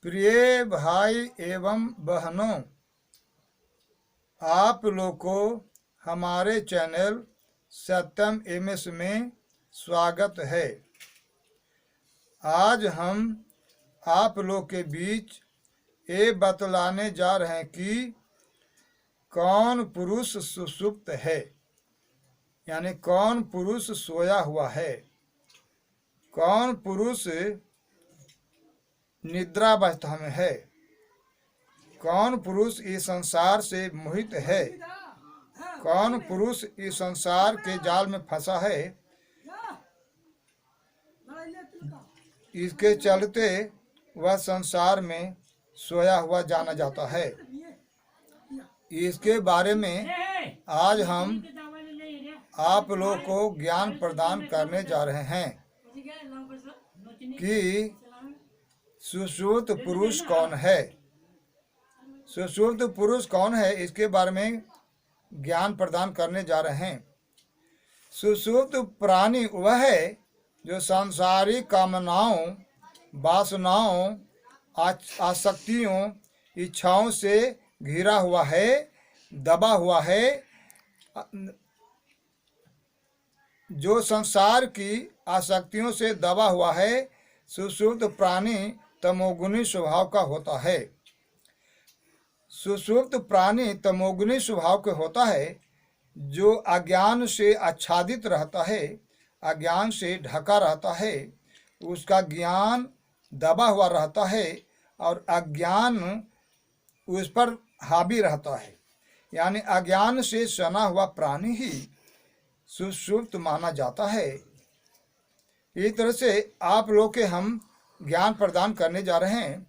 प्रिय भाई एवं बहनों, आप लोग को हमारे चैनल सत्यम एमएस में स्वागत है। आज हम आप लोग के बीच ये बतलाने जा रहे हैं कि कौन पुरुष सुषुप्त है, यानी कौन पुरुष सोया हुआ है, कौन पुरुष निद्रावस्था में है, कौन पुरुष इस संसार से मोहित है, कौन पुरुष इस संसार के जाल में फंसा है। इसके चलते वह संसार में सोया हुआ जाना जाता है। इसके बारे में आज हम आप लोग को ज्ञान प्रदान करने जा रहे हैं कि सुषुप्त पुरुष कौन है। सुषुप्त पुरुष कौन है, इसके बारे में ज्ञान प्रदान करने जा रहे हैं। सुषुप्त प्राणी वह है जो सांसारिक कामनाओं, वासनाओं, आसक्तियों, इच्छाओं से घिरा हुआ है, दबा हुआ है, जो संसार की आसक्तियों से दबा हुआ है। सुषुप्त प्राणी तमोगुणी स्वभाव का होता है। सुषुप्त प्राणी तमोगुणी स्वभाव का होता है, जो अज्ञान से आच्छादित रहता है, अज्ञान से ढका रहता है, उसका ज्ञान दबा हुआ रहता है और अज्ञान उस पर हावी रहता है। यानी अज्ञान से सना हुआ प्राणी ही सुषुप्त माना जाता है। इस तरह से आप लोग के हम ज्ञान प्रदान करने जा रहे हैं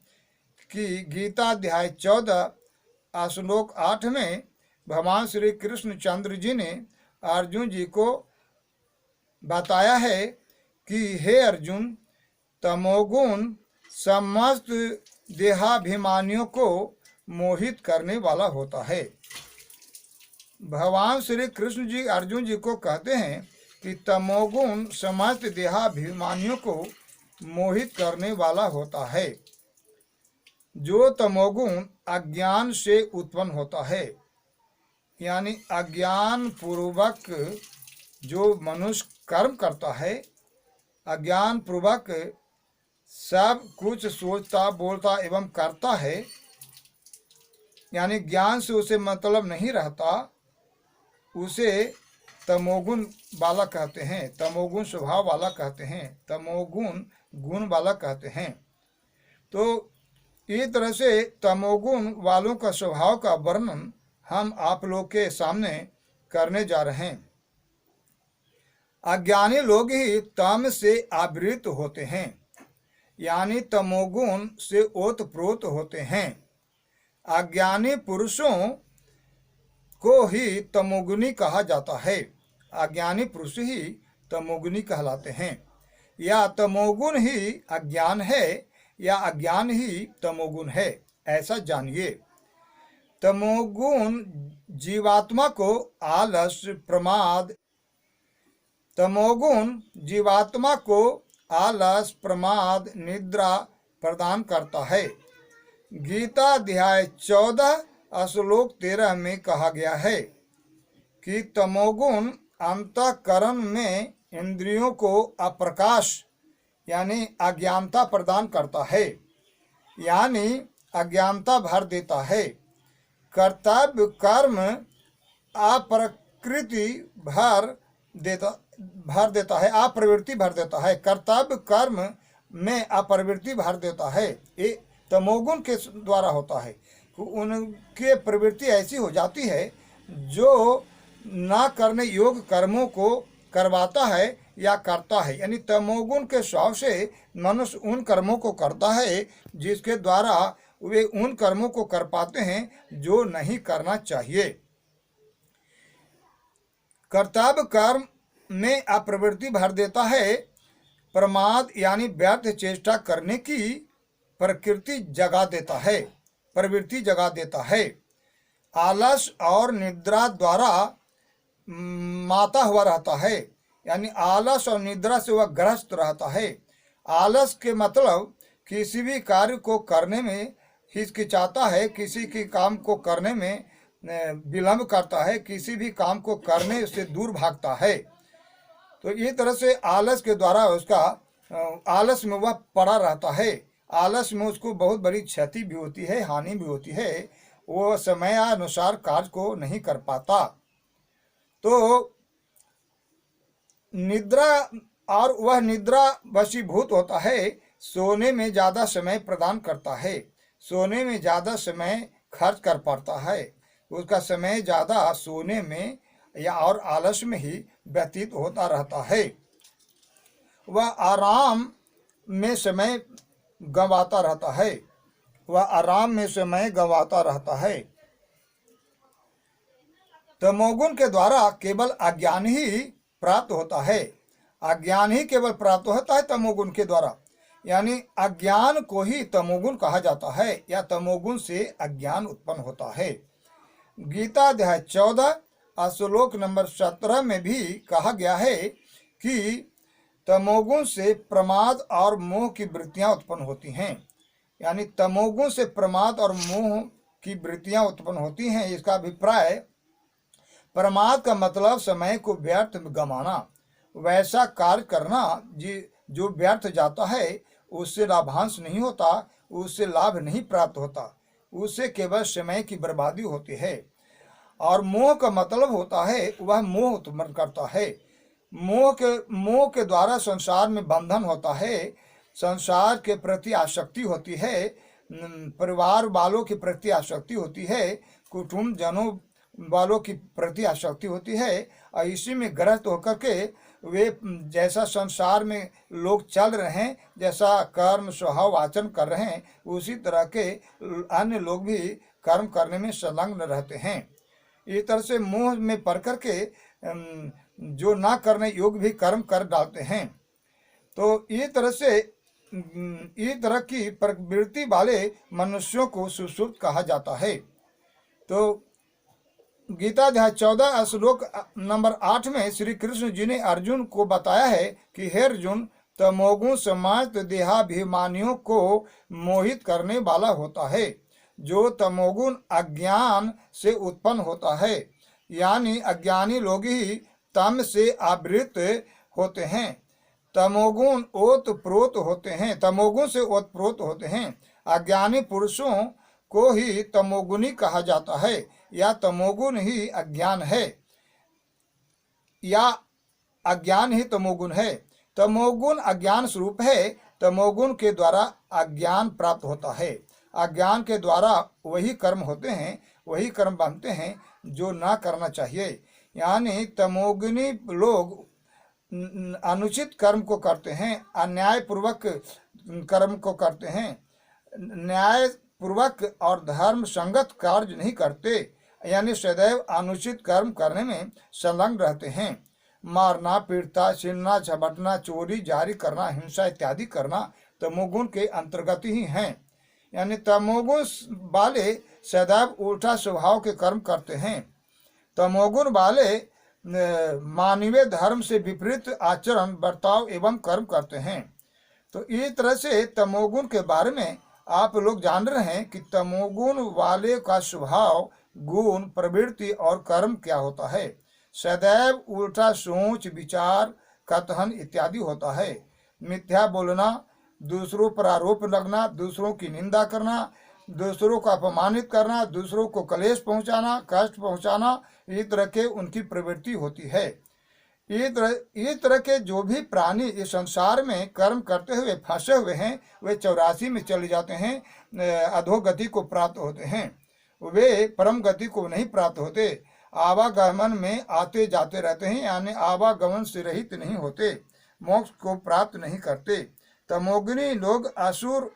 कि गीता अध्याय 14 श्लोक 8 में भगवान श्री कृष्ण चंद्र जी ने अर्जुन जी को बताया है कि हे अर्जुन, तमोगुण समस्त देहाभिमानियों को मोहित करने वाला होता है। भगवान श्री कृष्ण जी अर्जुन जी को कहते हैं कि तमोगुण समस्त देहाभिमानियों को मोहित करने वाला होता है। जो तमोगुण अज्ञान से उत्पन्न होता है, यानी अज्ञान पूर्वक जो मनुष्य कर्म करता है, अज्ञान पूर्वक सब कुछ सोचता, बोलता एवं करता है, यानी ज्ञान से उसे मतलब नहीं रहता, उसे तमोगुण वाला कहते हैं, तमोगुण स्वभाव वाला कहते हैं, तमोगुण गुण वाला कहते हैं। तो इस तरह से तमोगुण वालों का स्वभाव का वर्णन हम आप लोग के सामने करने जा रहे हैं। अज्ञानी लोग ही तम से आवृत होते हैं, यानी तमोगुण से ओतप्रोत होते हैं। अज्ञानी पुरुषों को ही तमोगुणी कहा जाता है। अज्ञानी पुरुष ही तमोगुणी कहलाते हैं। या तमोगुण ही अज्ञान है या अज्ञान ही तमोगुण है, ऐसा जानिए। तमोगुण जीवात्मा को आलस, प्रमाद, तमोगुण जीवात्मा को आलस, प्रमाद, निद्रा प्रदान करता है। गीता अध्याय 14 श्लोक 13 में कहा गया है कि तमोगुण अंतःकरण में इंद्रियों को अप्रकाश यानी अज्ञानता प्रदान करता है, यानी अज्ञानता भर देता है। कर्तव्य कर्म अप्रकृति भर देता है, अप्रवृत्ति भर देता है। कर्तव्य कर्म में अप्रवृत्ति भर देता है। ये तमोगुण के द्वारा होता है। उनके प्रवृत्ति ऐसी हो जाती है जो ना करने योग्य कर्मों को करवाता है या करता है। यानी तमोगुण के स्वभाव से मनुष्य उन कर्मों को करता है जिसके द्वारा वे उन कर्मों को कर पाते हैं जो नहीं करना चाहिए। कर्तव्य कर्म में अप्रवृत्ति भर देता है। प्रमाद यानी व्यर्थ चेष्टा करने की प्रकृति जगा देता है, प्रवृत्ति जगा देता है। आलस और निद्रा द्वारा माता हुआ रहता है, यानी आलस और निद्रा से वह ग्रस्त रहता है। आलस के मतलब किसी भी कार्य को करने में हिचकिचाता है, किसी के काम को करने में विलंब करता है, किसी भी काम को करने से दूर भागता है। तो ये तरह से आलस के द्वारा उसका आलस में वह पड़ा रहता है। आलस में उसको बहुत बड़ी क्षति भी होती है, हानि भी होती है। वो समय अनुसार कार्य को नहीं कर पाता। तो निद्रा, और वह निद्रा वशीभूत होता है, सोने में ज़्यादा समय प्रदान करता है, सोने में ज़्यादा समय खर्च कर पाता है। उसका समय ज़्यादा सोने में या और आलस में ही व्यतीत होता रहता है। वह आराम में समय गंवाता रहता है, वह आराम में समय गंवाता रहता है। तमोगुण के द्वारा केवल अज्ञान ही प्राप्त होता है, अज्ञान ही केवल प्राप्त होता है तमोगुण के द्वारा। यानी अज्ञान को ही तमोगुण कहा जाता है, या तमोगुण से अज्ञान उत्पन्न होता है। गीता अध्याय 14 श्लोक नंबर 17 में भी कहा गया है कि तमोगुण से प्रमाद और मोह की वृत्तियां उत्पन्न होती हैं। यानी तमोगुण से प्रमाद और मोह की वृत्तियां उत्पन्न होती हैं। इसका अभिप्राय, प्रमाद का मतलब समय को व्यर्थ में गंवाना, वैसा कार्य करना जो व्यर्थ जाता है, उससे लाभांश नहीं होता, उससे लाभ नहीं प्राप्त होता, उससे केवल समय की बर्बादी होती है। और मोह का मतलब होता है वह मोह उत्पन्न करता है। मोह के द्वारा संसार में बंधन होता है, संसार के प्रति आसक्ति होती है, परिवार वालों के प्रति आसक्ति होती है, कुटुंब जनों वालों की प्रति आसक्ति होती है। और इसी में ग्रस्त होकर के वे जैसा संसार में लोग चल रहे हैं, जैसा कर्म स्वभाव आचरण कर रहे हैं, उसी तरह के अन्य लोग भी कर्म करने में संलग्न रहते हैं। इस तरह से मोह में पड़ करके जो ना करने योग्य भी कर्म कर डालते हैं। तो इस तरह की प्रवृत्ति वाले मनुष्यों को सुसुप्त कहा जाता है। तो गीता अध्याय 14 श्लोक नंबर 8 में श्री कृष्ण जी ने अर्जुन को बताया है कि हे अर्जुन, तमोगुण समाज देहाभिमानियों को मोहित करने वाला होता है। जो तमोगुण अज्ञान से उत्पन्न होता है, यानी अज्ञानी लोग ही तम से आवृत होते हैं। तमोगुण ओतप्रोत होते हैं, तमोगुण से ओतप्रोत होते हैं। अज्ञानी पुरुषों को ही तमोगुणी कहा जाता है, या तमोगुण ही अज्ञान है, या अज्ञान ही तमोगुण है। तमोगुण अज्ञान स्वरूप है। तमोगुण के द्वारा अज्ञान प्राप्त होता है। अज्ञान के द्वारा वही कर्म होते हैं, वही कर्म बनते हैं जो ना करना चाहिए। यानी तमोगुणी लोग अनुचित कर्म को करते हैं, अन्यायपूर्वक कर्म को करते हैं, न्याय पूर्वक और धर्म संगत कार्य नहीं करते, यानी सदैव अनुचित कर्म करने में संलग्न रहते हैं। मारना, पीटना, छीनना, झपटना, चोरी जारी करना, हिंसा इत्यादि करना तमोगुण के अंतर्गत ही हैं। यानी तमोगुण वाले सदैव उल्टा स्वभाव के कर्म करते हैं। तमोगुण वाले मानवीय धर्म से विपरीत आचरण, बर्ताव एवं कर्म करते हैं। तो इस तरह से तमोगुण के बारे में आप लोग जान रहे हैं कि तमोगुण वाले का स्वभाव, गुण, प्रवृत्ति और कर्म क्या होता है। सदैव उल्टा सोच, विचार, कथन इत्यादि होता है। मिथ्या बोलना, दूसरों पर आरोप लगना, दूसरों की निंदा करना, दूसरों को अपमानित करना, दूसरों को क्लेश पहुंचाना, कष्ट पहुंचाना, इस तरह के उनकी प्रवृत्ति होती है। इस तरह के जो भी प्राणी इस संसार में कर्म करते हुए फंसे हुए हैं, वे 84 में चले जाते हैं, अधोगति को प्राप्त होते हैं। वे परम गति को नहीं प्राप्त होते, आवागमन में आते जाते रहते हैं, यानी आवागमन से रहित नहीं होते, मोक्ष को प्राप्त नहीं करते। तमोगुणी लोग असुर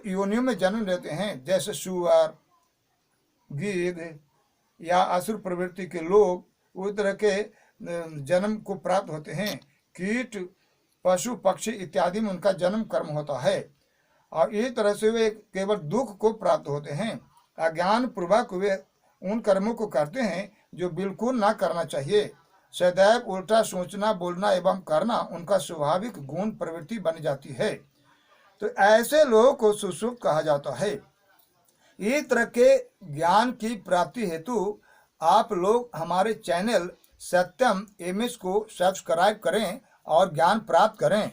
योनियों में जन्म लेते हैं, जैसे सुअर, गिद्ध या असुर प्रवृत्ति के लोग उस तरह के जन्म को प्राप्त होते हैं। कीट, पशु, पक्षी इत्यादि में उनका जन्म कर्म होता है, और इस तरह से वे केवल दुख को प्राप्त होते हैं। अज्ञान पूर्वक वे उन कर्मों को करते हैं जो बिल्कुल ना करना चाहिए। सदैव उल्टा सोचना, बोलना एवं करना उनका स्वाभाविक गुण प्रवृत्ति बन जाती है। तो ऐसे लोगों को सुसुप्त कहा जाता है। इस तरह के ज्ञान की प्राप्ति हेतु आप लोग हमारे चैनल सत्यम एमएस को सब्सक्राइब करें और ज्ञान प्राप्त करें।